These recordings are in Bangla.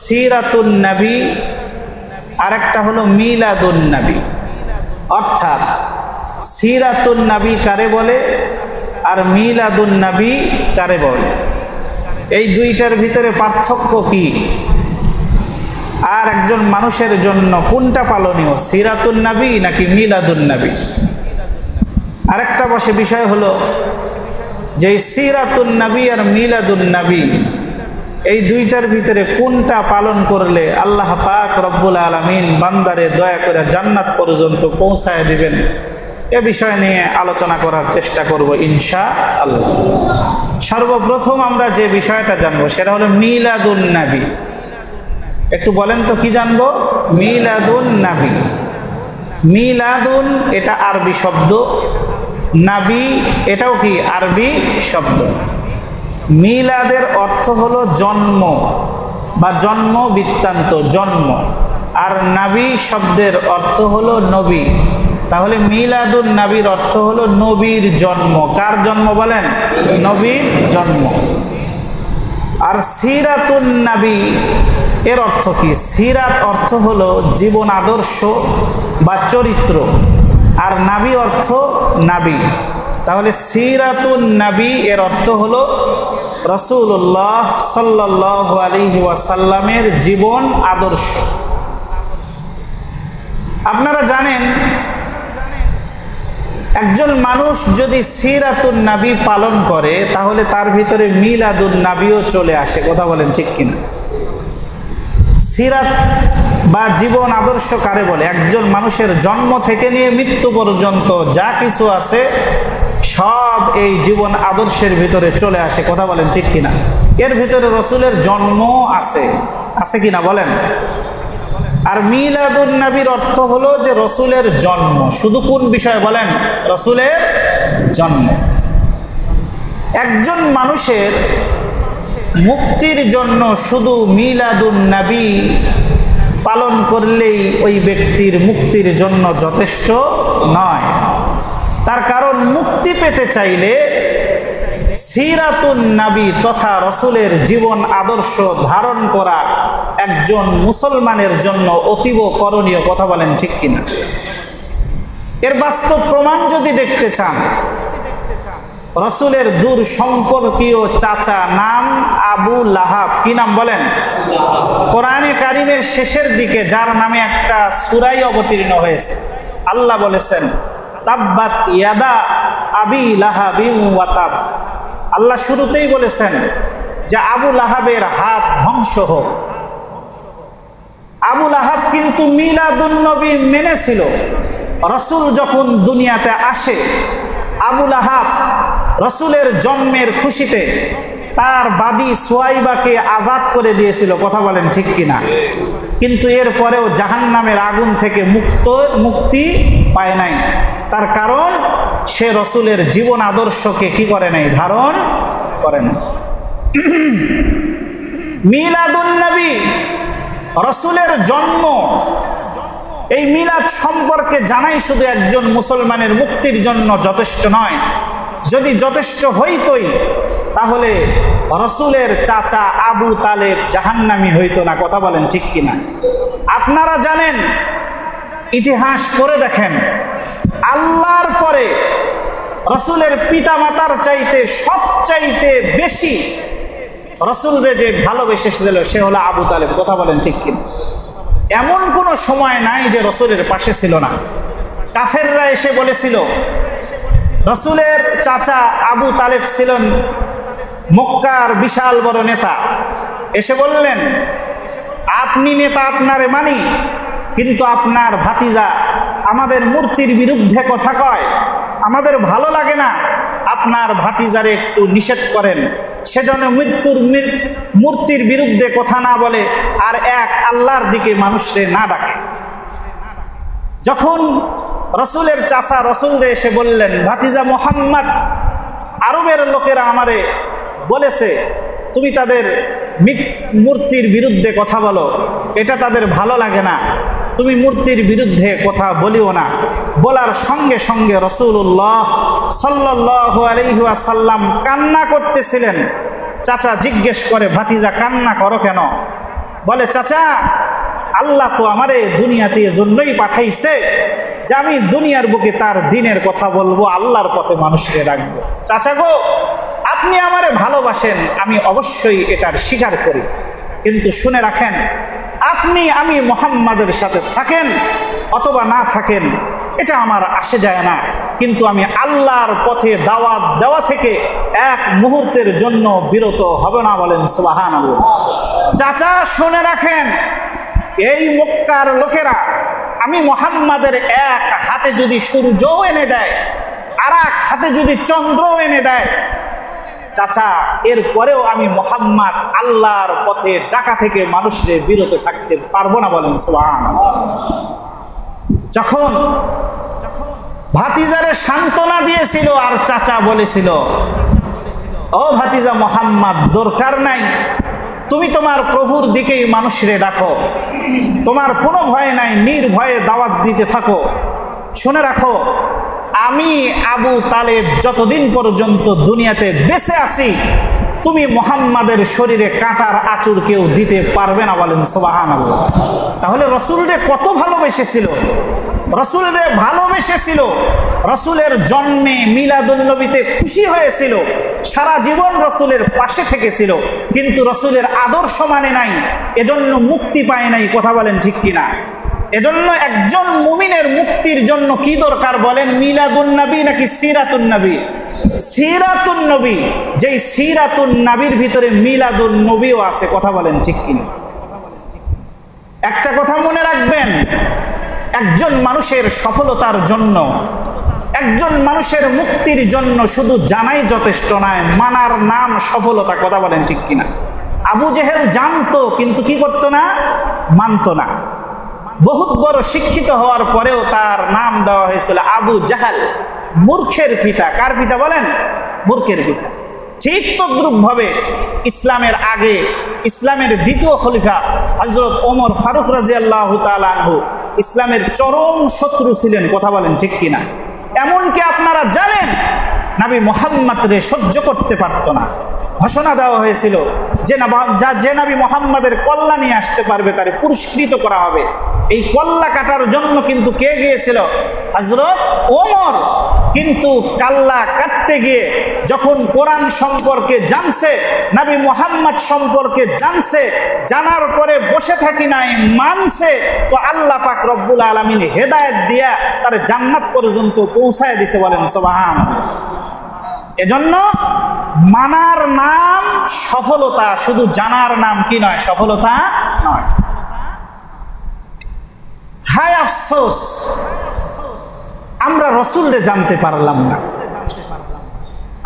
সিরাতুন নবী, আরেকটা হলো মিলাদুন নবী। অর্থাৎ সিরাতুন নবী কারে বলে আর মিলাদুন নবী কারে বলে, এই দুইটার ভিতরে পার্থক্য কি, আর একজন মানুষের জন্য কোনটা পালনীয়, সিরাতুন নবী নাকি মিলাদুন নবী? আরেকটা বিষয় হলো যে সিরাতুন নবী আর মিলাদুন নবী এই দুইটার ভিতরে কোনটা পালন করলে আল্লাহ পাক রব্বুল আলামিন বান্দারে দয়া করে জান্নাত পর্যন্ত পৌঁছায় দিবেন, এ বিষয় নিয়ে আলোচনা করার চেষ্টা করব ইনশাআল্লাহ। সর্বপ্রথম আমরা যে বিষয়টা জানবো সেটা হলো মিলাদুন নবী। একটু বলেন তো কি জানবো? মিলাদুন নবী। মিলাদুন এটা আরবি শব্দ, নবী এটাও কি আরবি শব্দ। মিলাদের অর্থ হলো জন্ম বা জন্ম বৃত্তান্ত, জন্ম। আর নবী শব্দের অর্থ হলো নবী। তাহলে মিলাদুন নবীর অর্থ হলো নবীর জন্ম। কার জন্ম বলেন? নবীর জন্ম। আর সিরাতুন নবী এর অর্থ কি? সিরাত অর্থ হলো জীবন আদর্শ বা চরিত্র, আর নবী অর্থ নবী। তাহলে সিরাতুন নবী এর অর্থ হলো রাসূলুল্লাহ সাল্লাল্লাহু আলাইহি ওয়াসাল্লামের জীবন আদর্শ। আপনারা জানেন একজন মানুষ যদি সিরাতুন নবী পালন করে তাহলে তার ভিতরে মিলাদুন নবীও চলে আসে। কথা বলেন ঠিক কিনা? সিরাত বা জীবন আদর্শ কারে বলে? একজন মানুষের জন্ম থেকে নিয়ে মৃত্যু পর্যন্ত যা কিছু আছে সব এই জীবন আদর্শের ভিতরে চলে আসে। কথা বলেন ঠিক কিনা? এর ভিতরে রসুলের জন্ম আছে, আছে কিনা বলেন? আর মিলাদুন নবীর অর্থ হলো যে রসুলের জন্ম। শুধু কোন বিষয় বলেন? রসুলের জন্ম। একজন মানুষের মুক্তির জন্য শুধু মিলাদুন নবী পালন করলেই ওই ব্যক্তির মুক্তির জন্য যথেষ্ট নয়। তার কারণ মুক্তি পেতে চাইলে সিরাতুন নবী তথা রসুলের জীবন আদর্শ ধারণ করা একজন মুসলমানের জন্য অতীব করণীয়। কথা বলেন ঠিক কিনা? এর বাস্তব প্রমাণ যদি দেখতে চান, রসুলের দূর সম্পর্কীয় চাচা নাম আবু লাহাব। কি নাম বলেন? কোরআনে কারিমের শেষের দিকে যার নামে একটা সূরাই অবতীর্ণ হয়েছে, আল্লাহ বলেছেন তাব্বাত ইয়াদা আবি লাহাবিন ওয়া তাব। আল্লাহ শুরুতেই বলেছেন যে আবু লাহাবের হাত ধ্বংস হোক। আবু লাহাব কিন্তু মিলাদুন নবী মেনেছিল। রসুল যখন দুনিয়াতে আসে, আবু লাহাব রসুলের জন্মের খুশিতে তার বাদী সুয়াইবাকে আজাদ করে দিয়েছিল। কথা বলেন ঠিক কিনা? কিন্তু এরপরেও জাহান্নামের আগুন থেকে মুক্তি পায় নাই। তার কারণ সে রসুলের জীবন আদর্শকে কি করে নাই? ধারণ করে না। মিলাদুন নবী রসুলের জন্ম, এই মিলাদ সম্পর্কে জানাই শুধু একজন মুসলমানের মুক্তির জন্য যথেষ্ট নয়। যদি যথেষ্ট হইতই তাহলে রসুলের চাচা আবু তালেব জাহান্নামী হইতো না। কথা বলেন ঠিক কিনা? আপনারা জানেন, ইতিহাস পড়ে দেখেন, আল্লাহর পরে রসুলের পিতা মাতার চাইতে সবচাইতে বেশি রসুলরে যে ভালোবেসেছিল সে হলো আবু তালেব। কথা বলেন ঠিক কিনা? এমন কোনো সময় নাই যে রসুলের পাশে ছিল না। কাফেররা এসে বলেছিল, রসুলের চাচা আবু তালেব ছিলেন মক্কার বিশাল বড় নেতা। এসে বললেন, আপনি নেতা, আপনারে মানি, কিন্তু আপনার ভাতিজা আমাদের মূর্তির বিরুদ্ধে কথা কয়, আমাদের ভালো লাগে না, আপনার ভাতিজারে একটু নিষেধ করেন, সেজন্য মূর্তির বিরুদ্ধে কথা না বলে আর এক আল্লাহর দিকে মানুষরে না ডাকে। যখন রসুলের চাচা রসুলরে এসে বললেন, ভাতিজা মুহাম্মদ, আরবের লোকেরা আমারে বলেছে তুমি তাদের মূর্তির বিরুদ্ধে কথা বলো, এটা তাদের ভালো লাগে না, তুমি মূর্তির বিরুদ্ধে কথা বলিও না। বলার সঙ্গে সঙ্গে রাসূলুল্লাহ সাল্লাল্লাহু আলাইহি ওয়াসাল্লাম কান্না করতেছিলেন। চাচা জিজ্ঞেস করে, ভাতিজা কান্না করো কেন? বলে, চাচা আল্লাহ তো আমারে দুনিয়াতে এজন্যই পাঠাইছে যে আমি দুনিয়ার বুকে তার দিনের কথা বলবো, আল্লাহর পথে মানুষকে রাখবো। চাচা গো, আপনি আমারে ভালোবাসেন, আমি অবশ্যই এটার স্বীকার করি, কিন্তু শুনে রাখেন, আপনি আমি মুহাম্মাদের সাথে থাকেন অথবা না থাকেন এটা আমার আসে যায় না, কিন্তু আমি আল্লাহর পথে দাওয়াত দেওয়া থেকে এক মুহূর্তের জন্য বিরত হব না। বলেন সুবহানাল্লাহ। চাচা শুনে রাখেন, এই মক্কার লোকেরা আমি মুহাম্মাদের এক হাতে যদি সূর্যও এনে দেয়, আর এক হাতে যদি চন্দ্রও এনে দেয়, চাচা এরপরেও আমি মুহাম্মদ আল্লাহর পথে ডাকা থেকে মানুষদের বিরত থাকতে পারবো না। বলেন সুবহানাল্লাহ। যখন ভাতিজারে সান্ত্বনা দিয়েছিল আর চাচা বলেছিল, ও ভাতিজা মুহাম্মদ, দরকার নাই, তুমি তোমার প্রভুর দিকেই মানুষরে ডাকো, তোমার কোনো ভয় নাই, নির্ভয়ে দাওয়াত দিতে থাকো। শুনে রাখো, আমি আবু তালেব যতদিন পর্যন্ত দুনিয়াতে বেঁচে আছি, তুমি মুহাম্মাদের শরীরে কাঁটার আঁচড় কেউ দিতে পারবে না। বলেন সুবহানাল্লাহ। তাহলে রসুলরে কত ভালোবেসেছিল, রসুলরে ভালোবেসেছিল, রসুলের জন্মে মিলাদুন্নবীতে খুশি হয়েছিল, সারা জীবন রসুলের পাশে থেকেছিল, কিন্তু রসুলের আদর্শ মানে নাই, এজন্য মুক্তি পায় নাই। কথা বলেন ঠিক কিনা? এজন্য একজন মুমিনের মুক্তির জন্য কি দরকার বলেন? মিলাদুন নবী নাকি সিরাতুন নবী? সিরাতুন নবী। যেই সিরাতুন নবীর ভিতরে মিলাদুন নবীও আছে। কথা বলেন ঠিক কিনা? একটা কথা মনে রাখবেন, একজন মানুষের সফলতার জন্য, একজন মানুষের মুক্তির জন্য শুধু জানাই যথেষ্ট নয়, মানার নাম সফলতা। কথা বলেন ঠিক কিনা? আবু জেহেল জানতো কিন্তু কি করতো না? মানতো না। বহুত বড় শিক্ষিত হওয়ার পরেও তার নাম দেওয়া হয়েছিল আবু জাহাল, মূর্খের পিতা। কার পিতা বলেন? মূর্খের পিতা। ঠিক তদ্রুপ ভাবে ইসলামের আগে ইসলামের দ্বিতীয় খলিফা হযরত ওমর ফারুক রাদিয়াল্লাহু তাআলা আনহু ইসলামের চরম শত্রু ছিলেন। কথা বলেন ঠিক কিনা? এমনকি আপনারা জানেন, নবী মুহাম্মদরে সহ্য করতে পারত না। ঘোষণা দেওয়া হয়েছিল যে নবী মুহাম্মদের কল্লা নিয়ে আসতে পারবে তারে পুরস্কৃত করা হবে। এই কল্লা কাটার জন্য কিন্তু কে গিয়েছিল? হযরত ওমর। কিন্তু কাল্লা কাটতে গিয়ে যখন কোরআন সম্পর্কে জানছে, নবী মুহাম্মদ সম্পর্কে জানছে, জানার পরে বসে থাকি নাই, মানছে, তো আল্লাহ পাক রব্বুল আলামিন হেদায়েত দিয়া তার জান্নাত পর্যন্ত পৌঁছায় দিছে। বলেন সুবহানাল্লাহ। এজন্য মানার নাম সফলতা, শুধু জানার নাম কি নয়? সফলতা নয়। হায় আফসোস, আমরা রসুলরে জানতে পারলাম না,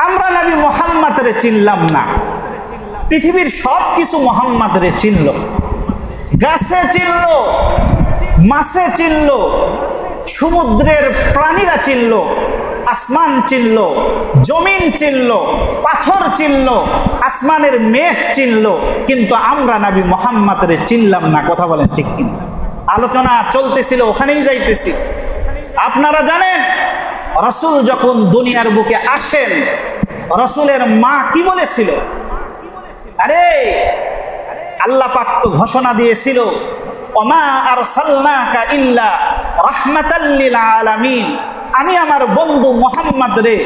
আমরা নবী মুহাম্মদরে চিনলাম না। পৃথিবীর সব কিছু মুহাম্মদরে চিনল, গাছে চিনল, মাছে চিনল, সমুদ্রের প্রাণীরা চিনল, আসমান চিনল, জমিন চিনল, পাথর চিনল, আসমানের মেঘ চিনল, কিন্তু আমরা নবী মুহাম্মদরে চিনলাম না। কথা বলেন ঠিক কিনা? আলোচনা চলতেছিল, ওখানেই যাইতেছি। আপনারা জানেন, রসুল যখন দুনিয়ার বুকে আসেন, রসুলের মা কি বলেছিল? আরে আল্লাহ পাক তো ঘোষণা দিয়েছিল, ওমা আরসালনাকা ইল্লা রাহমাতাল লিল আলামিন, আমি আমার বন্ধু মুহাম্মদ রে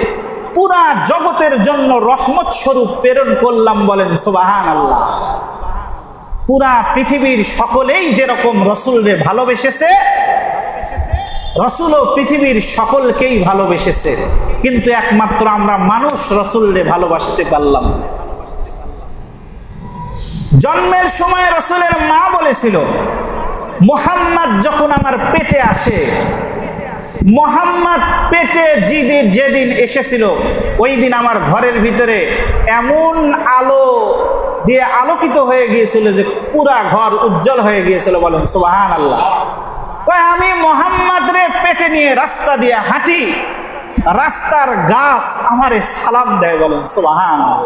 পুরা জগতের জন্য রহমত স্বরূপ প্রেরণ করলাম। বলেন সুবহানাল্লাহ। পুরা পৃথিবীর সকলেই যেরকম রসুলরে ভালোবেসেছে, রসুলও পৃথিবীর সকলকেই ভালোবেসেছে, কিন্তু একমাত্র আমরা মানুষ রসুলরে ভালোবাসতে পারলাম। জন্মের সময় রসুলের মা বলেছিল, মুহাম্মদ যখন আমার পেটে আসে, মুহাম্মদ পেটে যেদিন এসেছিল, ওই দিন আমার ঘরের ভিতরে এমন আলো দিয়ে আলোকিত হয়ে গিয়েছিল যে পুরা ঘর উজ্জ্বল হয়ে গিয়েছিল। বলেন সুবহানাল্লাহ। আমি মুহাম্মদ রে পেটে নিয়ে রাস্তা দিয়ে হাঁটি, রাস্তার গাছ আমারে সালাম দেয়। বলেন সুবহানাল্লাহ।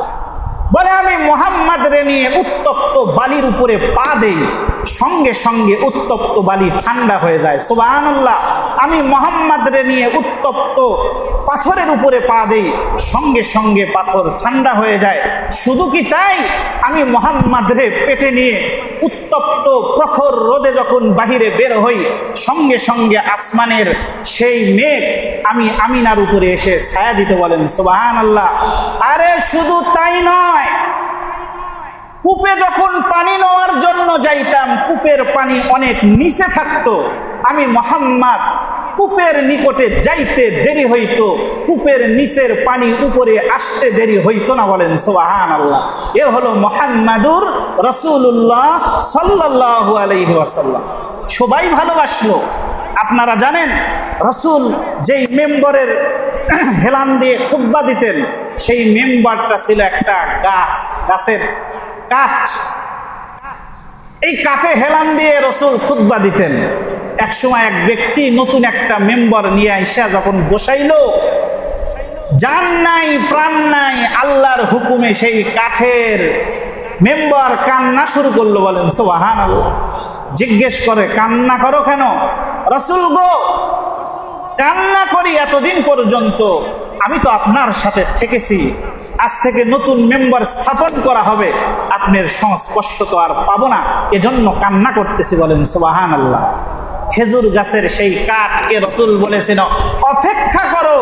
বলে আমি মুহাম্মদ রে নিয়ে উত্তপ্ত বালির উপরে পা দেই, সঙ্গে সঙ্গে উত্তপ্ত বালি ঠান্ডা হয়ে যায়। সুবহানাল্লাহ। আমি মুহাম্মাদরে নিয়ে উত্তপ্ত পাথরের উপরে পা দেই, সঙ্গে সঙ্গে পাথর ঠান্ডা হয়ে যায়। শুধু কি তাই, আমি মুহাম্মাদরে পেটে নিয়ে উত্তপ্ত প্রখর রোদে যখন বাহিরে বের হই, সঙ্গে সঙ্গে আসমানের সেই মেঘ আমি আমিনার উপরে এসে ছায়া দিতে। বলেন সুবহানাল্লাহ। আরে শুধু তাই নয়, কূপে যখন পানি নেওয়ার জন্য যাইতাম, কূপের পানি অনেক নিচে থাকতো, আমি মুহাম্মদ কূপের নিকটে যাইতে দেরি হইতো, কূপের নিচের পানি উপরে আসতে দেরি হইতো না। বলেন সুবহানাল্লাহ। এ হলো মুহাম্মাদুর রাসূলুল্লাহ সাল্লাল্লাহু আলাইহি ওয়াসাল্লাম। সবাই ভালোবাসলো। আপনারা জানেন রাসূল যেই মেম্বরের হেলান দিয়ে খুতবা দিতেন, সেই মেম্বারটা ছিল একটা গাছের কাঠ। এই কাঠে হেলান দিয়ে রাসূল খুতবা দিতেন। এক সময় এক ব্যক্তি নতুন একটা মেম্বার নিয়ে আইসা যখন বসাইলো, জান নাই প্রাণ নাই, আল্লাহর হুকুমে সেই কাঠের মেম্বার কান্না শুরু করলো। বলেন সুবহানাল্লাহ। জিজ্ঞেস করে, কান্না করো কেন? রাসূল গো, কান্না করি এতদিন পর্যন্ত, আমি তো আপনার সাথে থেকেছি, আজ থেকে নতুন মেম্বার স্থাপন করা হবে, আপনার সংস্পর্শ তো আর পাবো না, এজন্য কান্না করতেছি। বলেন সুবহানাল্লাহ। খেজুর গাছের সেই কাঠকে রাসূল বলেছেন, অপেক্ষা করো,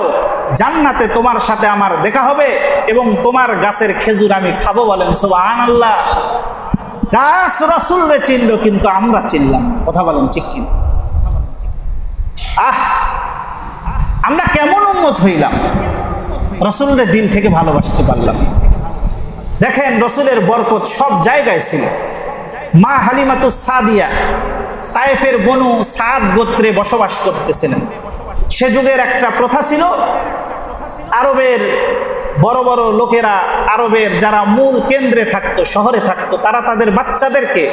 জান্নাতে তোমার সাথে আমার দেখা হবে এবং তোমার গাছের খেজুর আমি খাবো। বলেন সুবহানাল্লাহ। গাছ রাসূলরে চিনল, কিন্তু আমরা চিনলাম। কথা বলেন ঠিক কিনা? আমরা কেমন উম্মত হইলাম, রাসূলের দিল থেকে ভালোবাসতে পারলাম। দেখেন রাসূলের বরকত সব জায়গায় ছিল। মা হালিমাতুস সাদিয়া তায়েফের বনু সাদ গোত্রে বসবাস করতেছিলেন। সে যুগের একটা প্রথা ছিল, আরবের বড় বড় লোকেরা, আরবের যারা মূল কেন্দ্রে থাকতো, শহরে থাকতো, তারা তাদের বাচ্চাদেরকে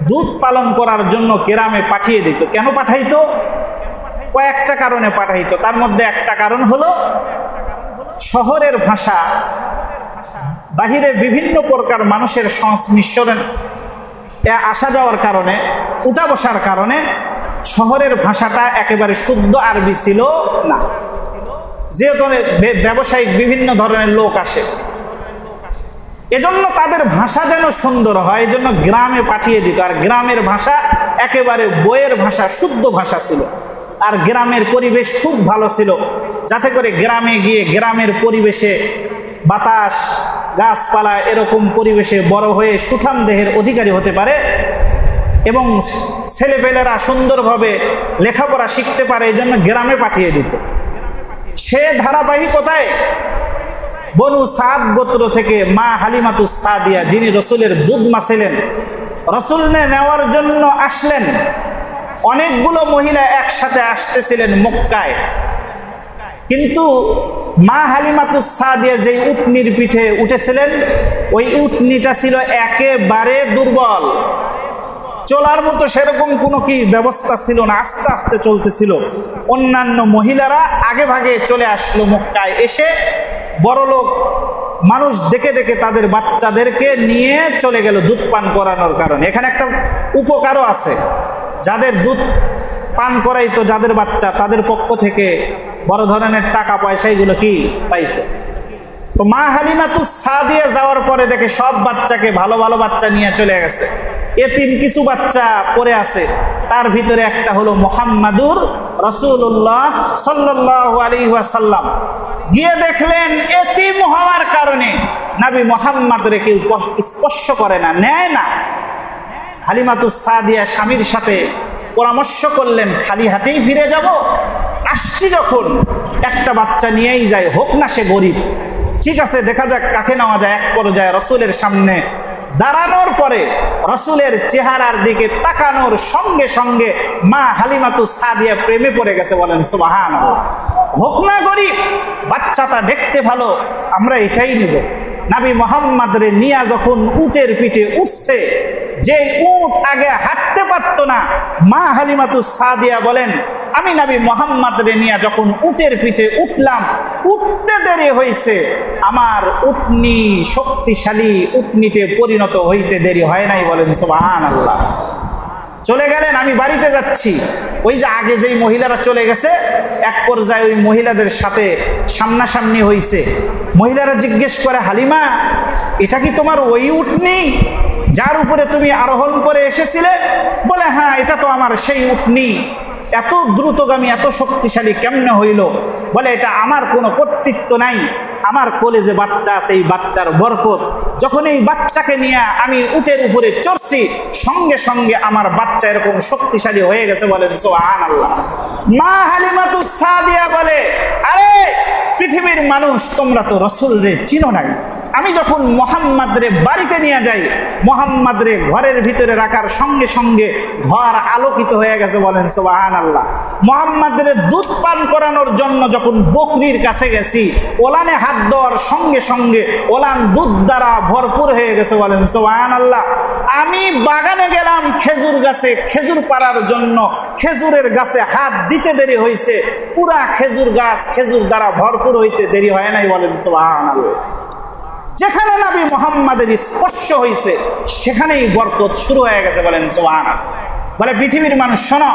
দুধ পালন করার জন্য গ্রামে পাঠিয়ে দিত। কেন পাঠাইতো? কয়েকটা কারণে পাঠাইতো। তার মধ্যে একটা কারণ হলো শহরের ভাষা, বাহিরে বিভিন্ন প্রকার মানুষের সংমিশ্রণে আসা যাওয়ার কারণে, উঠা বসার কারণে শহরের ভাষাটা একেবারে শুদ্ধ আরবি ছিল না। যেহেতু ব্যবসায়িক বিভিন্ন ধরনের লোক আসে, এজন্য তাদের ভাষা যেন সুন্দর হয়, এজন্য গ্রামে পাঠিয়ে দিত। আর গ্রামের ভাষা একেবারে বইয়ের ভাষা, শুদ্ধ ভাষা ছিল। আর গ্রামের পরিবেশ খুব ভালো ছিল, যাতে করে গ্রামে গিয়ে গ্রামের পরিবেশে বাতাস, গাছপালা এরকম পরিবেশে বড় হয়ে সুঠাম দেহের অধিকারী হতে পারে এবং ছেলেপেলেরা সুন্দরভাবে লেখাপড়া শিখতে পারে, এই জন্য গ্রামে পাঠিয়ে দিত। সে ধারাবাহিকতায় বনু সাদ গোত্র থেকে মা হালিমাতুস সাদিয়া, যিনি রাসূলের দুধ মা ছিলেন, রাসূলকে নেওয়ার জন্য আসলেন। অনেকগুলো মহিলা একসাথে আসতেছিলেন মক্কায়, কিন্তু মা হালিমাতুস সাদিয়া যেই উটনির পিঠে উঠেছিলেন, ওই উটনিটা ছিল একেবারে দুর্বল, চলার মতো সেরকম কোনো কি ব্যবস্থা ছিল না, আস্তে আস্তে চলতেছিল। অন্যান্য মহিলারা আগে ভাগে চলে আসলো মক্কায়, এসে বড়লোক মানুষ দেখে দেখে তাদের বাচ্চাদেরকে নিয়ে চলে গেল দুধ পান করানোর কারণে। এখানে একটা উপকারও আছে, যাদের দুধ পান করাইতো, যাদের বাচ্চা, তাদের পক্ষ থেকে বড় ধরনের টাকা পয়সা এগুলো কি পাইতো। তো মা হালিমাতুস সাদিয়া যাওয়ার পরে দেখে সব বাচ্চাকে, ভালো ভালো বাচ্চা নিয়ে চলে গেছে, এতিম কিছু বাচ্চা পড়ে আছে। তার ভিতরে একটা হলো মুহাম্মাদুর রাসূলুল্লাহ সাল্লাল্লাহু আলাইহি ওয়াসাল্লাম। গিয়ে দেখলেন এতিম হওয়ার কারণে নবী মুহাম্মদরে কেউ স্পর্শ করে না, নেয় না। হালিমাতুস সাদিয়া স্বামীর সাথে পরামর্শ করলেন, খালি হাতেই ফিরে যাব, আসছি যখন একটা বাচ্চা নিয়েই যায়, হোক না সে গরিব, ঠিক আছে দেখা যাক কাকে নেওয়া যায়। এক পর্যায়ে রাসূলের সামনে দাঁড়ানোর পরে রাসূলের চেহারার দিকে তাকানোর সঙ্গে সঙ্গে মা হালিমাতুস সাদিয়া প্রেমে পড়ে গেছে। বলেন সুবহানাল্লাহ। হোক না গরিব, বাচ্চাটা দেখতে ভালো, আমরা এটাই নিব। নবী মুহাম্মদরে নিয়া যখন উটের পিঠে উঠছে, যে উট আগে হাঁটতে পারত না, মা হালিমাতুস সাদিয়া বলেন, আমি নবী মুহাম্মদরে নিয়া যখন উটের পিঠে উঠলাম, উঠতে দেরি হয়েছে, আমার উটনি শক্তিশালী উটনিতে পরিণত হইতে দেরি হয় নাই। বলেন সুবহানাল্লাহ। চলে গেলেন, আমি বাড়িতে যাচ্ছি। ওই যে আগে যেই মহিলারা চলে গেছে, এক পর্যায়ে ওই মহিলাদের সাথে সামনাসামনি হইছে। মহিলারা জিজ্ঞেস করে, হালিমা, এটা কি তোমার ওই উটনি যার উপরে তুমি আরোহণ করে এসেছিলে? বলে, হ্যাঁ, এটা তো আমার সেই উটনি। এত দ্রুতগামী, এত শক্তিশালী কেমনে হইল? বলে, এটা আমার কোনো কর্তৃত্ব নাই, আমার কোলে যে বাচ্চা আছে এই বাচ্চার বরকত। যখন এই বাচ্চাকে নিয়ে আমি উটের উপরে চড়ছি, সঙ্গে সঙ্গে আমার বাচ্চা এরকম শক্তিশালী হয়ে গেছে। বলেন সুবহানাল্লাহ। মা হালিমাতুস সাদিয়া বলে, আরে পৃথিবীর মানুষ, তোমরা তো রাসূল রে চিনো নাই। আমি যখন মুহাম্মদ রে বাড়িতে নিয়ে যাই, মুহাম্মদ রে ঘরের ভিতরে রাখার সঙ্গে সঙ্গে ঘর আলোকিত হয়ে গেছে। বলেন সুবহানাল্লাহ। মুহাম্মদ রে দুধ পান করানোর জন্য যখন বকরির কাছে গেছি, ওলানে হাত দেওয়ার সঙ্গে সঙ্গে ওলান দুধ দ্বারা ভরপুর হয়ে গেছে। বলেন সুবহানাল্লাহ। আমি বাগানে গেলাম খেজুর গাছে, খেজুর পাড়ার জন্য, খেজুরের গাছে হাত দিতে দেরি হয়েছে, পুরা খেজুর গাছ খেজুর দ্বারা ভরপুর হইতে দেরি হয় নাই। বলেন সুবহানাল্লাহ। যেখানে নবী মুহাম্মদের স্পর্শ হয়েছে সেখানেই বরকত শুরু হয়ে গেছে। বলেন সুবহানাল্লাহ। বলে, পৃথিবীর মানুষ শোনো,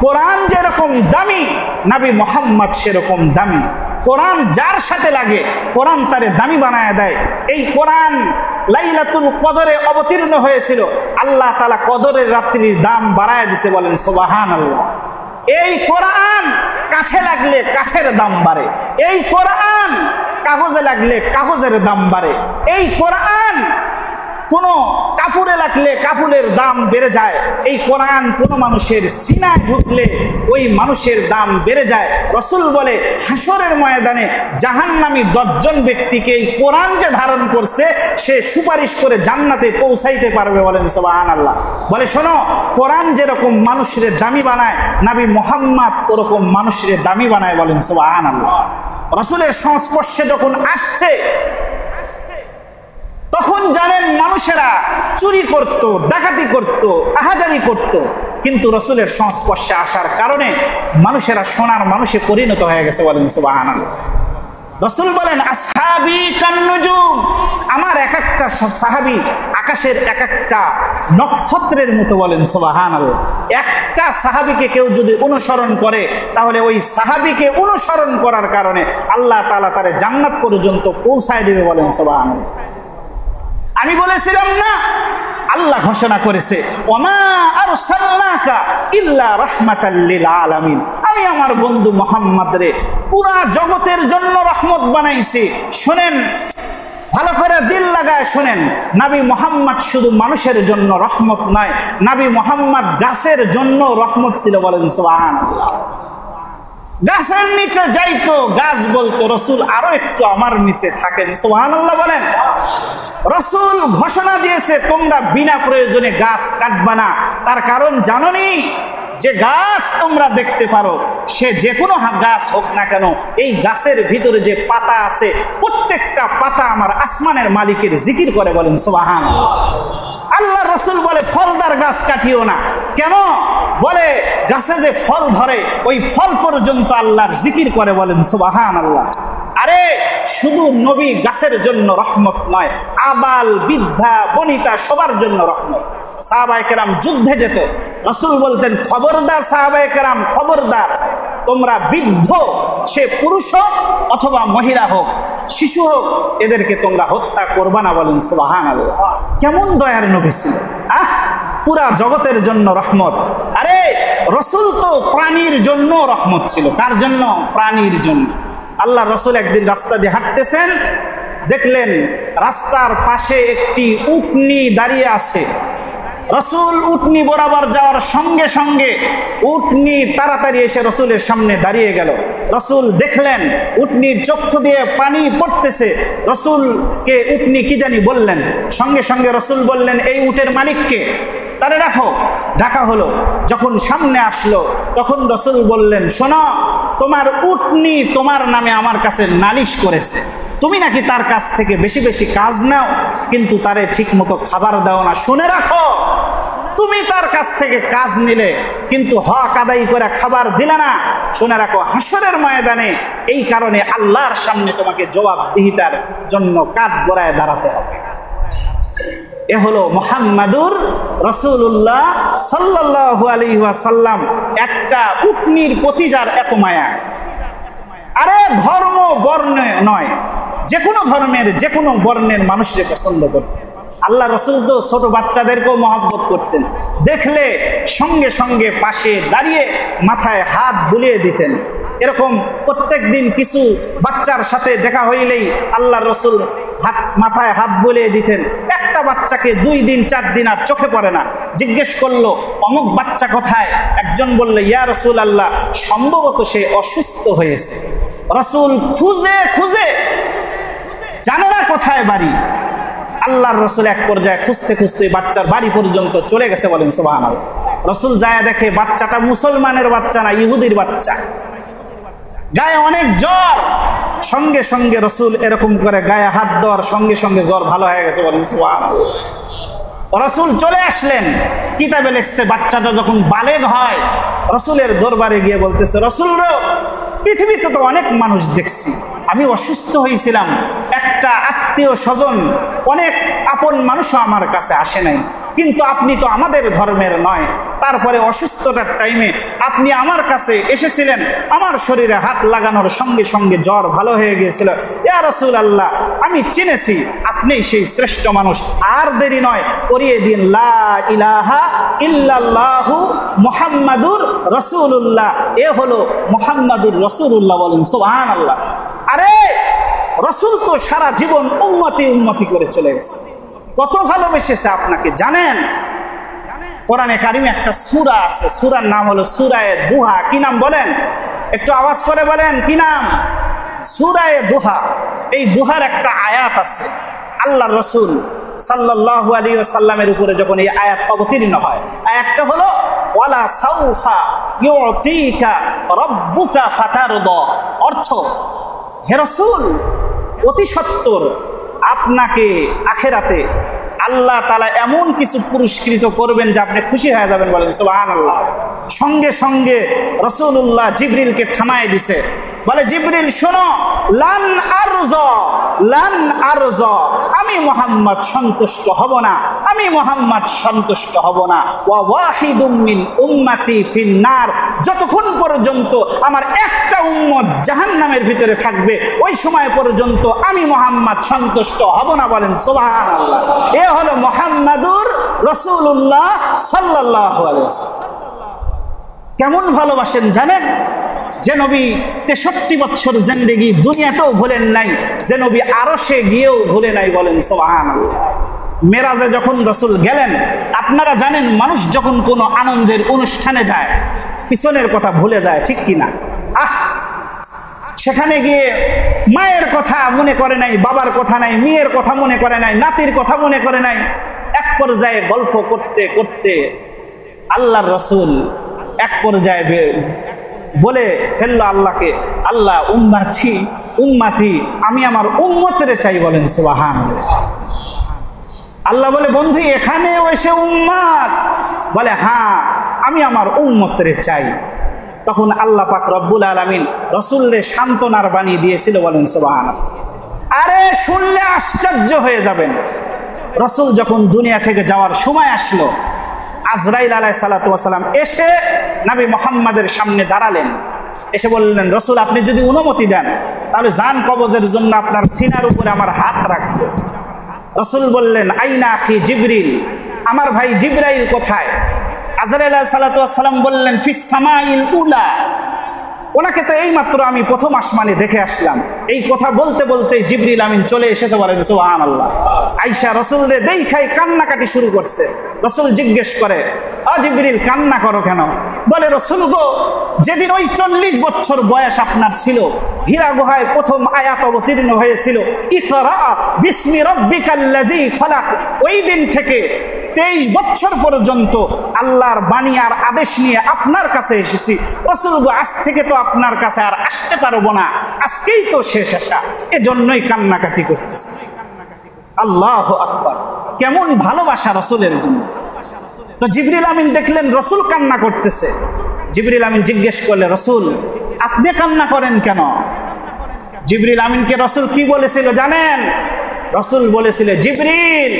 কোরআন যেরকম দামি, নবী মুহাম্মদ সেরকম দামি। কোরআন যার সাথে লাগে কোরআন তারে দামি বানায় দেয়। এই কোরআন লাইলাতুল কদরে অবতীর্ণ হয়েছিল, আল্লাহ তাআলা কদরের রাত্রির দাম বাড়ায় দিছে। বলেন সুবহানাল্লাহ। এই কোরআন কাঠে লাগলে কাঠের দাম বাড়ে, এই কোরআন কাগজে লাগলে কাগজের দাম বাড়ে, এই কোরআন কোনো কাপড়ে লাগলে কাপড়ের দাম বেড়ে যায়, এই কোরআন কোনো মানুষের সিনায় ঢুকলে ওই মানুষের দাম বেড়ে যায়। রাসূল বলে, হাসরের ময়দানে জাহান্নামী 10 জন ব্যক্তিকে এই কোরআন যে ধারণ করছে সে সুপারিশ করে জান্নাতে পৌঁছাইতে পারবে। বলেন সুবহানাল্লাহ। বলে, শোনো, কোরআন যেরকম মানুষের দামি বানায়, নবী মুহাম্মদ ওরকম মানুষের দামি বানায়। বলেন সুবহানাল্লাহ। রাসূলের সংস্পর্শে যখন আসছে, তখন জানেন মানুষেরা চুরি করত, ডাকাতি করত, আহাজারি করত, কিন্তু রাসূলের সংস্পর্শে আসার কারণে মানুষেরা সোনার মানুষে পরিণত হয়ে গেছে। বলেন সুবহানাল্লাহ। রাসূল বলেন, আসহাবি কান্নুজুম, আমার এক একটা সাহাবী আকাশের এক একটা নক্ষত্রের মতো। বলেন সুবহানাল্লাহ। একটা সাহাবীকে কেউ যদি অনুসরণ করে, তাহলে ওই সাহাবীকে অনুসরণ করার কারণে আল্লাহ তাআলা তারে জান্নাত পর্যন্ত পৌঁছায় দেবে। বলেন সুবহানাল্লাহ। আমি বলেছিলাম না, আল্লাহ ঘোষণা করেছে, ওমা আরসালনাকা ইল্লা রাহমাতাল লিল আলামিন। আমি আমার বন্ধু মুহাম্মদ রে পুরা জগতের জন্য রহমত বানাইছি। শুনেন, ভালো করে দিল লাগায় শুনেন, নবী মুহাম্মদ শুধু মানুষের জন্য রহমত নয়, নবী মুহাম্মদ গাছের জন্য রহমত ছিল। বলেন সুবহানাল্লাহ। গাছের নিচে যাইতো, গাছ বলতো, রাসূল আরো একটু আমার নিচে থাকেন। সুবহানাল্লাহ বলেন। রাসূল ঘোষণা দিয়েছে, তোমরা বিনা প্রয়োজনে গাছ কাটবা না। তার কারণ জানোনি, যে গাছ তোমরা দেখতে পারো সে যে কোনো গাছ হোক না কেন, এই গাছের ভিতরে যে পাতা আছে প্রত্যেকটা পাতা আমার আসমানের মালিকের জিকির করে। বলেন সুবহানাল্লাহ। আল্লাহ রাসূল বলে, ফলদার গাছ কাটিও না। কেন? বলে, গাছে যে ফল ধরে ওই ফল পর্যন্ত আল্লাহর জিকির করে। বলেন সুবহানাল্লাহ। আরে শুধু নবী গাছের জন্য রহমত নয়, আবাল বৃদ্ধা বনিতা সবার জন্য রহমত। সাহাবায়ে কেরাম যুদ্ধে যেত, রাসূল বলতেন, খবরদার সাহাবায়ে কেরাম, খবরদার, তোমরা বৃদ্ধ, সে পুরুষ হোক অথবা মহিলা হোক, শিশু হোক, এদেরকে তোমরা হত্যা করবা না। বলেন সুবহানাল্লাহ। কেমন দয়ার নবী ছিল, পুরা জগতের জন্য রহমত। আরে রাসূল তো প্রাণীর জন্য রহমত ছিল। কার জন্য? প্রাণীর জন্য। আল্লাহ রাসূল একদিন রাস্তা দিয়ে হাঁটতেছেন, দেখলেন রাস্তার পাশে একটি উটনি দাঁড়িয়ে আছে। রাসূল উটনি বরাবর যাওয়ার সঙ্গে সঙ্গে উটনি তাড়াতাড়ি এসে রাসূলের সামনে দাঁড়িয়ে গেল। রাসূল দেখলেন উটনির চক্ষু দিয়ে পানি পড়তেছে। রাসূলকে উটনি কি জানি বললেন, সঙ্গে সঙ্গে রাসূল বললেন, এই উটের মালিককে, তারে রাখো। ডাকা হলো, যখন সামনে আসলো তখন রাসূল বললেন, শোনো, তোমার উটনি তোমার নামে আমার কাছে নালিশ করেছে, তুমি নাকি তার কাছ থেকে বেশি বেশি কাজ নাও, কিন্তু তারে ঠিক মতো খাবার দাও না। শুনে রাখো, তুমি তার কাছ থেকে কাজ নিলে কিন্তু হক আদায় করে খাবার দিলে না। শুনে রাখো, হাসরের ময়দানে এই কারণে আল্লাহর সামনে তোমাকে জবাবদিহিতার জন্য কাঠ গড়ায় দাঁড়াতে হবে। এ হলো মুহাম্মাদুর রাসূলুল্লাহ সাল্লাল্লাহু আলাইহি ওয়াসাল্লাম। একটা উটনির প্রতি যার এত মায়া। আরে ধর্ম বর্ণ নয়, যে কোনো ধর্মের যে কোনো বর্ণের মানুষকে পছন্দ করতেন। আল্লাহ রসুল তো ছোট বাচ্চাদেরকেও মহব্বত করতেন, দেখলে সঙ্গে সঙ্গে পাশে দাঁড়িয়ে মাথায় হাত বুলিয়ে দিতেন। এরকম প্রত্যেক দিন কিছু বাচ্চার সাথে দেখা হইলেই আল্লাহ রসুল মাথায় হাত বুলিয়ে দিতেন। একটা বাচ্চাকে 2 দিন 4 দিন আর চোখে পড়ে না। জিজ্ঞেস করলো অমুক বাচ্চা কোথায়? একজন বললে ইয়া রসুল আল্লাহ, সম্ভবত সে অসুস্থ হয়েছে। রসুল খুঁজে খুঁজে জানে না কোথায় বাড়ি। আল্লাহর রসুল এক পর্যায়ে খুঁজতে খুঁজতে বাচ্চার বাড়ি পর্যন্ত চলে গেছে, বলেন সুবহানাল্লাহ। রসুল যায় দেখে বাচ্চাটা মুসলমানের বাচ্চা না, ইহুদির বাচ্চা, গায়ে অনেক জ্বর। সঙ্গে সঙ্গে রসুল এরকম করে গায়ে হাত দেওয়ার সঙ্গে সঙ্গে জ্বর ভালো হয়ে গেছে, বলেন সুবহানাল্লাহ। রসুল চলে আসলেন। কিতাবে লিখছে বাচ্চাটা যখন বালেগ হয় রসুলের দরবারে গিয়ে বলতেছে, রসুল রে, পৃথিবীতে তো অনেক মানুষ দেখছি, আমি অসুস্থ হয়েছিলাম, একটা আত্মীয় স্বজন অনেক আপন মানুষও আমার কাছে আসে নাই, কিন্তু আপনি তো আমাদের ধর্মের নয়, তারপরে অসুস্থতার টাইমে আপনি আমার কাছে এসেছিলেন, আমার শরীরে হাত লাগানোর সঙ্গে সঙ্গে জ্বর ভালো হয়ে গিয়েছিল। ইয়া রাসূলুল্লাহ, আমি চিনেছি আপনি সেই শ্রেষ্ঠ মানুষ, আর দেরি নয়, করিয়ে দিন লা ইলাহা ইল্লাল্লাহু মুহাম্মাদুর রাসূলুল্লাহ। এ হলো মুহাম্মাদুর রাসূলুল্লাহ, বলেন সুবহানাল্লাহ। আরে রসুল তো সারা জীবন উম্মতি উম্মতি করে চলে গেছে, কত ভালোবেসেছে আপনাকে জানেন? কোরআনে কারিমে একটা সূরা আছে, সূরার নাম হলো সূরায়ে দুহা। কি নাম বলেন? একটু আওয়াজ করে বলেন, কি নাম? সূরায়ে দুহা। এই দুহার একটা আয়াত আছে। আল্লাহর রাসূল সাল্লাল্লাহু আলাইহি ওয়াসাল্লামের উপরে যখন এই আয়াত অবতীর্ণ হয়, আয়াতটা হলো ওয়ালা সাউফা ইউতিকা রাব্বুকা ফাতারদা। অর্থ, হে রাসূল, অতি সত্বর আপনাকে আখিরাতে আল্লাহ তাআলা এমন কিছু পুরস্কৃত করবেন যে আপনি খুশি হয়ে যাবেন, বলেন সুবহানাল্লাহ। সঙ্গে সঙ্গে রাসূলুল্লাহ জিবরিলকে থামায় দিছে, বলে জিবরিল শোনো, লান আরজা, আমি মুহাম্মদ সন্তুষ্ট হব না, আমি মুহাম্মদ সন্তুষ্ট হব না। ওয়া ওয়াহিদুম মিন উম্মতি ফিন্নার, যতক্ষণ পর্যন্ত আমার একটা উম্মত জাহান্নামের ভিতরে থাকবে ওই সময় পর্যন্ত আমি মুহাম্মদ সন্তুষ্ট হব না, বলেন সুবহানাল্লাহ। এ হলো মুহাম্মাদুর রাসূলুল্লাহ সাল্লাল্লাহু আলাইহি ওয়াসাল্লাম। কেমন ভালোবাসেন জানেন? যে নবী 63 বছর জিন্দেগি দুনিয়াতেও ভুলেন নাই, যে নবী আরশে গিয়েও ভুলে নাই, বলেন সুবহানাল্লাহ। মেরাজে যখন রাসূল গেলেন, আপনারা জানেন মানুষ যখন কোনো আনন্দের অনুষ্ঠানে যায় পিছনের কথা ভুলে যায়, ঠিক কিনা? সেখানে গিয়ে মায়ের কথা মনে করে নাই, বাবার কথা নাই, মেয়ের কথা মনে করে নাই, নাতির কথা মনে করে নাই। এক পর্যায়ে গল্প করতে করতে আল্লাহর রাসূল এক পর্যায়ে বলে ফেললো আল্লাহকে, আল্লাহ উম্মতি উম্মতি, আমি আমার উম্মতের চাই, বলেন সুবহানাল্লাহ। আল্লাহ বলে, বন্ধু এখানেও এসে উম্মত? বলে হ্যাঁ, আমি আমার উম্মতের চাই। তখন আল্লাহ পাক রব্বুল আলামিন রাসূলকে সান্ত্বনার বাণী দিয়েছিল, বলেন সুবহানাল্লাহ। আরে শুনলে আশ্চর্য হয়ে যাবেন। রাসূল যখন দুনিয়া থেকে যাওয়ার সময় আসলো, আজরাইল আলাইহিস সালাতু ওয়াস সালাম এসে নবী মুহাম্মাদের সামনে দাঁড়ালেন, এসে বললেন, রাসূল আপনি যদি অনুমতি দেন তাহলে জান কবজের জন্য আপনার সিনার উপরে আমার হাত রাখবো। রাসূল বললেন, আইনা আখি জিবরিল, আমার ভাই জিবরাইল কোথায়? আজরাইল আলাইহিস সালাতু ওয়াস সালাম বললেন, ফিস সামাইল উলা, ওনাকে তো এই মাত্র আমি প্রথম আসমানে দেখে আসলাম। এই কথা বলতে বলতে জিবরিল আমিন চলে এসেছে, বলেন সুবহানাল্লাহ। আয়েশা রাসূলরে দেখাই কান্নাকাটি শুরু করছে। রাসূল জিজ্ঞেস করে, জিবরিল কান্না করো কেন? বলে, রাসূল গো, যেদিন ওই 40 বছর বয়স আপনার ছিল, হীরা গুহায় প্রথম আয়াত অবতীর্ণ হয়েছিল, ইকরা বিসমি রাব্বিকাল্লাযী খালাক, ওই দিন থেকে 23 বছর পর্যন্ত আল্লাহর বাণী আর আদেশ নিয়ে আপনার কাছে এসেছি। রাসূল গো, আজ থেকে তো আপনার কাছে আর আসতে পারবো না, আজকেই তো শেষ আসা, এজন্যই কান্নাকাটি করতেছি। আল্লাহু আকবার, কেমন ভালোবাসা রাসূলের জন্য। তো জিবরিল আমিন দেখলেন রাসূল কান্না করতেছে। জিবরিল আমিন জিজ্ঞেস করলে, রাসূল আপনি কান্না করেন কেন? জিবরিল আমিনকে রাসূল কি বলেছিল জানেন? রাসূল বলেছিল, জিবরিল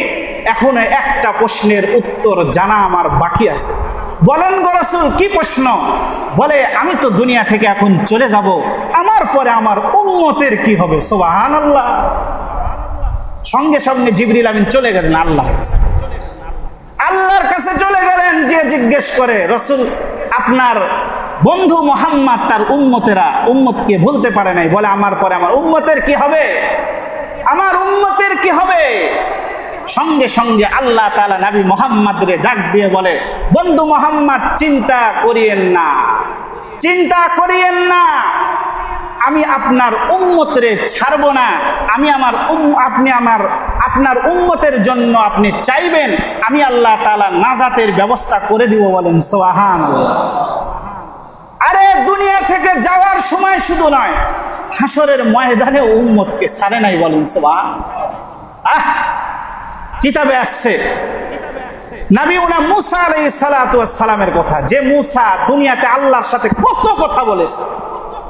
এখনো একটা প্রশ্নের উত্তর জানা আমার বাকি আছে। বলেন গো রাসূল, কি প্রশ্ন? বলে, আমি তো দুনিয়া থেকে এখন চলে যাব, আমার পরে আমার উম্মতের কি হবে? সুবহানাল্লাহ। সঙ্গে সঙ্গে জিবরিল আমিন চলে গেলেন আল্লাহর কাছে। আল্লাহর কাছে চলে গেলেন, যে জিজ্ঞেস করে, রাসূল আপনার বন্ধু মুহাম্মদ তার উম্মতকে ভুলতে পারে নাই, বলে আমার পরে আমার উম্মতের কি হবে? আমার উম্মতের কি হবে? সঙ্গে সঙ্গে আল্লাহ তাআলা নবী মুহাম্মদরে ডাক দিয়ে বলে, বন্ধু মুহাম্মদ চিন্তা করিয়েন না, চিন্তা করিয়েন না, আমি আপনার উম্মতরে ছাড়ব না। আপনার উম্মতের জন্য আপনি চাইবেন, আমি আল্লাহ তাআলা নাজাতের ব্যবস্থা করে দিব। বলেন সুবহানাল্লাহ। আরে দুনিয়া থেকে যাওয়ার সময় শুধু নয়, হাসরের ময়দানে উম্মতকে ছাড়ে নাই। বলেন সুবহানাল্লাহ। কিতাবে আসছে নবী মুসা আলাইহিস সালাতু ওয়াস সালামের কথা, যে মুসা দুনিয়াতে আল্লাহর সাথে কত কথা বলেছে,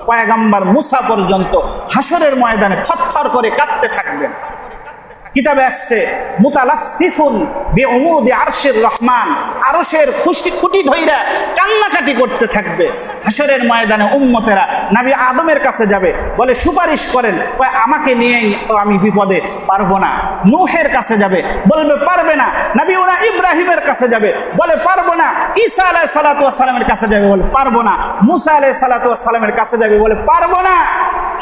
পয়গম্বর মুসা পর্যন্ত হাসরের ময়দানে থরথর করে কাঁপতে থাকবেন। কিতাবে আসছে মুতালাফফিফুন বিউমুদি আরশির রহমান, আরশের খুঁটি ধইরা কান্নাকাটি করতে থাকবে। হাসরের ময়দানে উম্মতেরা নবী আদমের কাছে যাবে, বলে সুপারিশ করেন, কয় আমাকে নিয়েই তো আমি বিপদে, পারবো না। নূহের কাছে যাবে, বলবে পারবে না। নবী ইব্রাহিমের কাছে যাবে, বলে পারবো না। ঈসা আলাইহিস সালাতু ওয়াস সালামের কাছে যাবে, বলে পারবো না। মুসা আলাইহিস সালাতু ওয়াস সালামের কাছে যাবে, বলে পারবো না।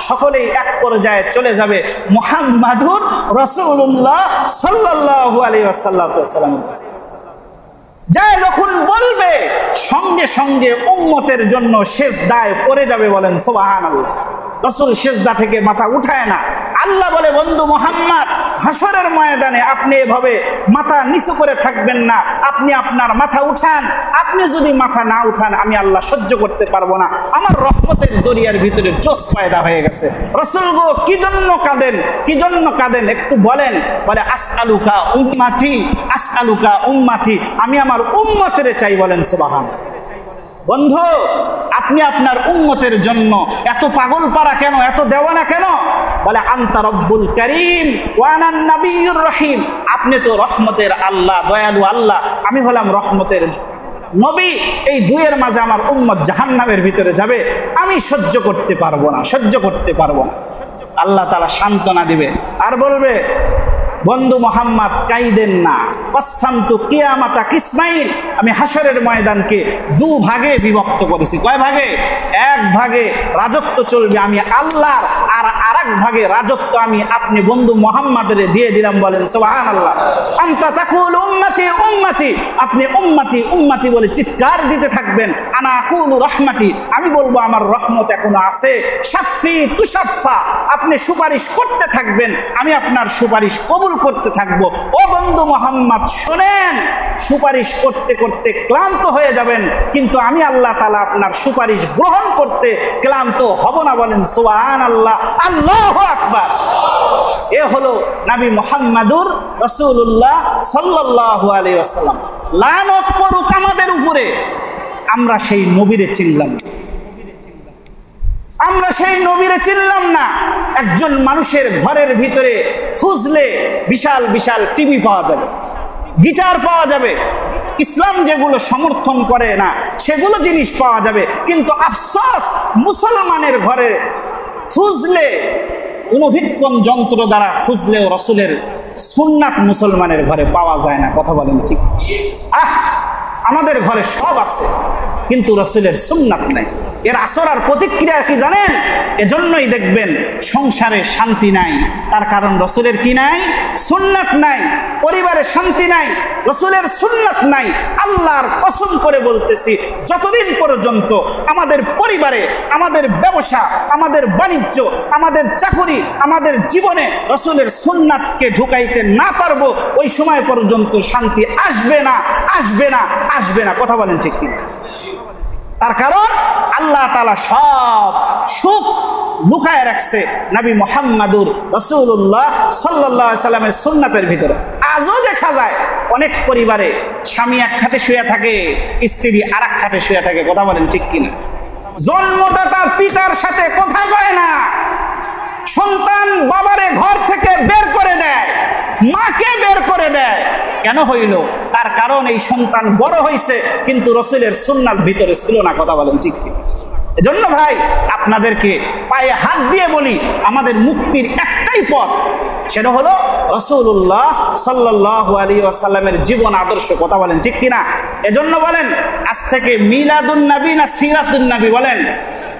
সকলেই এক পর্যায়ে চলে যাবে মুহাম্মাদুর রাসূলুল্লাহ সাল্লাল্লাহু আলাইহি ওয়াসাল্লামের কাছে। যায় যখন বলবে, সঙ্গে সঙ্গে উম্মতের জন্য সিজদায় পড়ে যাবে। বলেন সুবহানাল্লাহ। রাসূল সিজদা থেকে মাথা উঠায় না। আল্লাহ বলে, বন্ধু মুহাম্মদ, হাসরের ময়দানে আপনি এভাবে মাথা নিচু করে থাকবেন না, আপনি আপনার মাথা উঠান। আপনি যদি মাথা না উঠান, আমি আল্লাহ সহ্য করতে পারবো না। আমার রহমতের দরিয়ার ভিতরে জোশ পয়দা হয়ে গেছে। রাসূল গো, কি জন্য কাঁদেন, কি জন্য কাঁদেন, একটু বলেন। বলে আসআলুকা উম্মতি, আসআলুকা উম্মতি, আমি আমার উম্মতের চাই। বলেন সুবহানাল্লাহ। বন্ধু, আপনি আপনার উম্মতের জন্য এত পাগল পারা কেন, এত দেওয়ানা কেন? বলে আনতা রব্বুল কারীম ওয়া আনা নাবিয়্যুর রহিম, আপনি তো রহমতের আল্লাহ, দয়ালু আল্লাহ, আমি হলাম রহমতের নবী। এই দুইয়ের মাঝে আমার উম্মত জাহান্নামের ভিতরে যাবে, আমি সহ্য করতে পারবো না, সহ্য করতে পারবো না। আল্লাহ তাআলা সান্ত্বনা দিবে আর বলবে, বন্ধু মুহাম্মদ কাইদেন না, কসসামতু কিয়ামাতা কিসমাইন, আমি হাসরের ময়দানকে দু ভাগে বিভক্ত করেছি। কয় ভাগে? এক ভাগে রাজত্ব চলবে আমি আল্লাহর, আর আরেক ভাগে রাজত্ব আমি আপনি বন্ধু মুহাম্মাদের দিয়ে দিলাম। বলেন সুবহানাল্লাহ। আনতা তাকুল উম্মতি উম্মতি, আপনি উম্মতি উম্মতি বলে চিৎকার দিতে থাকবেন। আনা আকুলু রহমতি, আমি বলবো আমার রহমত এখনো আছে। শাফি তুশাফা, আপনি সুপারিশ করতে থাকবেন, আমি আপনার সুপারিশ কবুল করতে থাকবো। ও বন্ধু মুহাম্মদ শুনেন, সুপারিশ করতে করতে ক্লান্ত হয়ে যাবেন, কিন্তু আমি আল্লাহ তাআলা আপনার সুপারিশ গ্রহণ করতে ক্লান্ত হব না। বলেন সুবহানাল্লাহ, আল্লাহু আকবার। এ হলো নবী মুহাম্মাদুর রাসূলুল্লাহ সাল্লাল্লাহু আলাইহি ওয়াসাল্লাম। লানত পড়ুক আমাদের উপরে, আমরা সেই নবীরে চিনলাম না, আমরা সেই নবীরে চিনলাম না। একজন মানুষের ঘরের ভিতরে খুঁজলে বিশাল বিশাল টিভি পাওয়া যাবে, গিটার পাওয়া যাবে, ইসলাম যেগুলো সমর্থন করে না সেগুলো জিনিস পাওয়া যাবে, কিন্তু আফসোস মুসলমানের ঘরে খুঁজলে অনুভিক্ষণ যন্ত্র দ্বারা খুঁজলেও রাসূলের সুন্নাত মুসলমানের ঘরে পাওয়া যায় না। কথা বলেন ঠিক? আমাদের ঘরে সব আছে, কিন্তু রাসূলের সুন্নাত নাই। এর আসর আর প্রতিক্রিয়া কি জানেন? এজন্যই দেখবেন সংসারে শান্তি নাই, তার কারণ রাসূলের কি নাই? সুন্নাত নাই। পরিবারে শান্তি নাই, রাসূলের সুন্নাত নাই। আল্লাহর কসম করে বলতেছি, যতদিন পর্যন্ত আমাদের পরিবারে, আমাদের ব্যবসা, আমাদের বাণিজ্য, আমাদের চাকরি, আমাদের জীবনে রাসূলের সুন্নাতকে ঢুকাইতে না পারবো, ওই সময় পর্যন্ত শান্তি আসবে না, আসবে না, আসবে না। কথা বলেন ঠিক কি? তার কারণ আল্লাহ তাআলা সব সুখ লুকায় রাখছে নবী মুহাম্মাদুর রাসূলুল্লাহ সাল্লাল্লাহু আলাইহি সাল্লামের সুন্নাতের ভিতরে। আজও দেখা যায় অনেক পরিবারে স্বামী এক খাটে শুয়ে থাকে, স্ত্রী আরেক খাটে শুয়ে থাকে। কথা বলেন ঠিক কিনা? জন্মদাতা পিতার সাথে কথা কয় না, সন্তান বাবারে ঘর থেকে বের করে দেয়, মাকে বের করে দেয়। কেন হইল? তার কারণ এই সন্তান বড় হয়েছে কিন্তু রাসূলের সুন্নাত ভিতরে ছিল না। কথা বলেন ঠিক কি? এজন্য ভাই আপনাদেরকে পায়ে হাত দিয়ে বলি, আমাদের মুক্তির একটাই পথ, সেটা হলো রাসূলুল্লাহ সাল্লাল্লাহু আলাইহি ওয়াসাল্লামের জীবন আদর্শ। কথা বলেন ঠিক কিনা? এজন্য বলেন আজ থেকে মিলাদুন নবী না সিরাতুন নবী? বলেন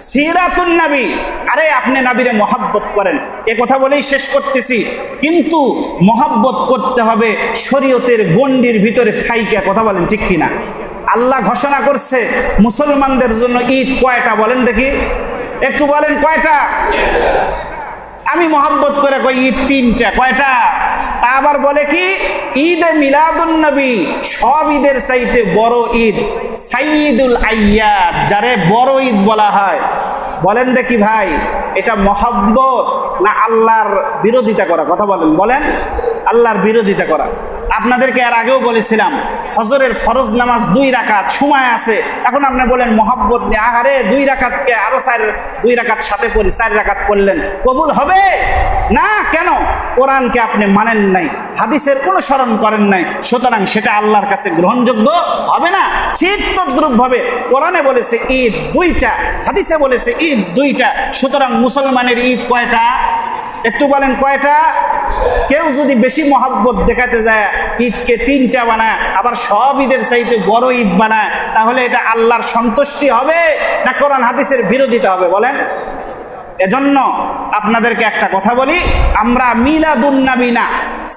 সিরাতুন নবী। আরে আপনি নবীরে মহব্বত করেন, এ কথা বলেই শেষ করতেছি, কিন্তু মহব্বত করতে হবে শরীয়তের গণ্ডির ভিতরে থাইকা। কথা বলেন ঠিক কিনা? আল্লাহ ঘোষণা করছে মুসলমানদের জন্য ঈদ কয়টা বলেন দেখি, একটু বলেন কয়টা? আমি মহব্বত করে কই ঈদ তিনটা। কয়টা? তা আবার বলে কি ঈদে মিলাদুন নবী সব ঈদের চাইতে বড় ঈদ, সাইয়্যিদুল আইয়াদ, যারে বড় ঈদ বলা হয়। বলেন দেখি ভাই, এটা মহব্বত না আল্লাহর বিরোধিতা করা? কথা বলেন, বলেন আল্লাহর বিরোধিতা করা। আপনাদেরকে এর আগেও বলেছিলাম ফজরের ফরজ নামাজ 2 রাকাত, সময় আছে। এখন আপনি বলেন মহব্বত নিয়ে, আরে 2 রাকাতকে আরো 2 রাকাত সাথে পড়ি, 4 রাকাত করলেন, কবুল হবে না? কেন? কোরআনকে আপনি মানেন নাই, হাদিসের অনুসরণ করেন নাই, সুতরাং সেটা আল্লাহর কাছে গ্রহণযোগ্য হবে না। ঠিক তদ্রূপ ভাবে কোরআনে বলেছে ঈদ 2টা, হাদিসে বলেছে ঈদ 2টা, সুতরাং মুসলমানের ঈদ কয়টা? একটু বলেন কয়টা? কেউ যদি বেশি মহব্বত দেখাতে যায় ঈদকে 3টা বানায়, আবার সব ঈদের চাইতে বড় ঈদ বানায়, তাহলে এটা আল্লাহর সন্তুষ্টি হবে না কোরআন হাদিসের বিরোধিতা হবে? বলেন। এজন্য আপনাদেরকে একটা কথা বলি, আমরা মিলাদুন নবী না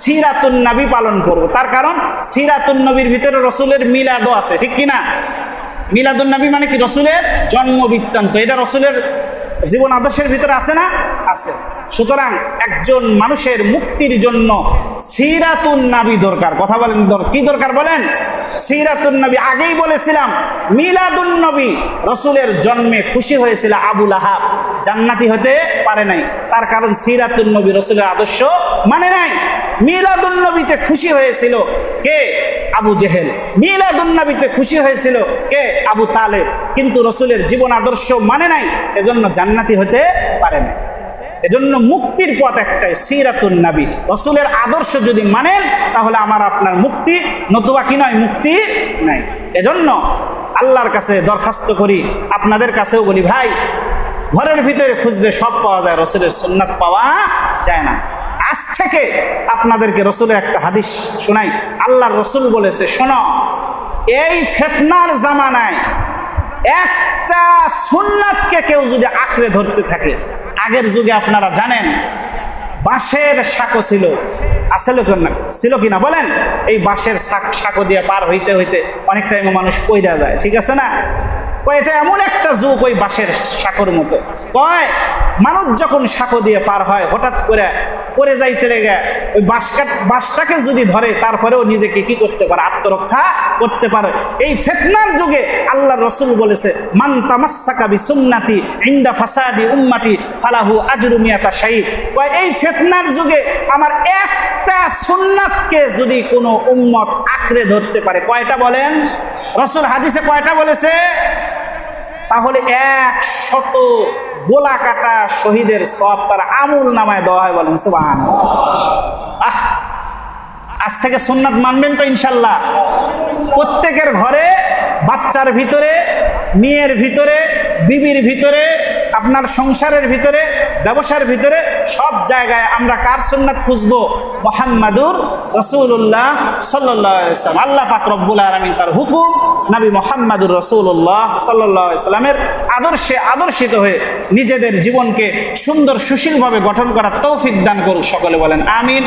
সিরাতুন নবী পালন করব। তার কারণ সিরাতুন নবীর ভিতরে রাসূলের মিলাদও আছে, ঠিক কিনা? মিলাদুন নবী মানে কি? রাসূলের জন্ম বৃত্তান্ত, এটা রাসূলের জীবন আদর্শের ভিতরে আছে না? আছে। সুতরাং একজন মানুষের মুক্তির জন্য সিরাতুন নবী দরকার। কথা বলেন কি দরকার? বলেন সিরাতুন নবী। আগেই বলেছিলাম মিলাদুন নবী, রাসূলের জন্মে খুশি হয়েছিল আবু লাহাব, জান্নাতি হতে পারে নাই, তার কারণ সিরাতুন নবী রাসূলের আদর্শ মানে নাই। মিলাদুন নবীতে খুশি হয়েছিল কে? আবু জেহেল। মিলাদুন নবীতে খুশি হয়েছিল কে? আবু তালেব। কিন্তু রাসূলের জীবন আদর্শ মানে নাই, এজন্য জান্নাতি হতে পারে না। এজন্য মুক্তির পথ একটাই, সিরাতুন নবী। রাসূলের আদর্শ যদি মানেন তাহলে আমার আপনার মুক্তি, নতুবা কি নয়, মুক্তি নাই। এজন্য আল্লাহর কাছে দরখাস্ত করি, আপনাদের কাছেও বলি ভাই, ঘরের ভিতরে খুঁজলে সব পাওয়া যায়, রাসূলের সুন্নাত পাওয়া যায় না। আজ থেকে আপনাদেরকে রাসূলের একটা হাদিস শোনাই। আল্লাহর রাসূল বলেছে, শোনো, এই ফিতনার জামানায় একটা সুন্নাতকে কেউ যদি আঁকড়ে ধরতে থাকে, আগের যুগে আপনারা জানেন বাঁশের সাঁকো ছিল, আসলে ছিল কিনা বলেন? এই বাঁশের সাঁকো দিয়ে পার হইতে হইতে অনেক টাইমে মানুষ পইড়া যায়, ঠিক আছে না? এটা এমন একটা যুগ, ওই বাঁশের সাঁকোর মতো। কয় মানুষ যখন সাঁকো দিয়ে পার হয়, হঠাৎ করে পড়ে যাইতে লেগে ওই বাঁশটাকে যদি ধরে, তারপরেও নিজেকে কি করতে পারে? আত্মরক্ষা করতে পারে। এই ফিতনার যুগে আল্লাহর রাসূল বলেছে, মান তামাসসাকা বিসুন্নতি ইনদা ফাসাদি উম্মতি ফালাহু আজরু মিয়াতা শাহীদ। কয় এই ফিতনার যুগে আমার একটা সুন্নাতকে যদি কোনো উম্মত আঁকড়ে ধরতে পারে, কয়টা বলেন? রাসূল হাদিসে কয়টা বলেছে? তাহলে 100 গোলা কাটা শহীদের সওয়াব তার আমল নামায় দেওয়া হয়। বলেন সুবহানাল্লাহ। আজ থেকে সুন্নাত মানবেন তো ইনশাআল্লাহ? প্রত্যেকের ঘরে, বাচ্চার ভিতরে, মেয়ের ভিতরে, বিবির ভিতরে, আপনার সংসারের ভিতরে, ব্যবসার ভিতরে, সব জায়গায় আমরা কার সুন্নাত খুঁজবো? মুহাম্মাদুর রাসূলুল্লাহ সাল্লাল্লাহু আলাইহি ওয়াসাল্লাম। আল্লাহ পাক রব্বুল আলামিন তার হুকুম নবী মুহাম্মাদুর রাসূলুল্লাহ সাল্লাল্লাহু আলাইহি ওয়াসাল্লামের আদর্শে আদর্শিত হয়ে নিজেদের জীবনকে সুন্দর সুশীলভাবে গঠন করার তৌফিক দান করুন। সকলে বলেন আমিন।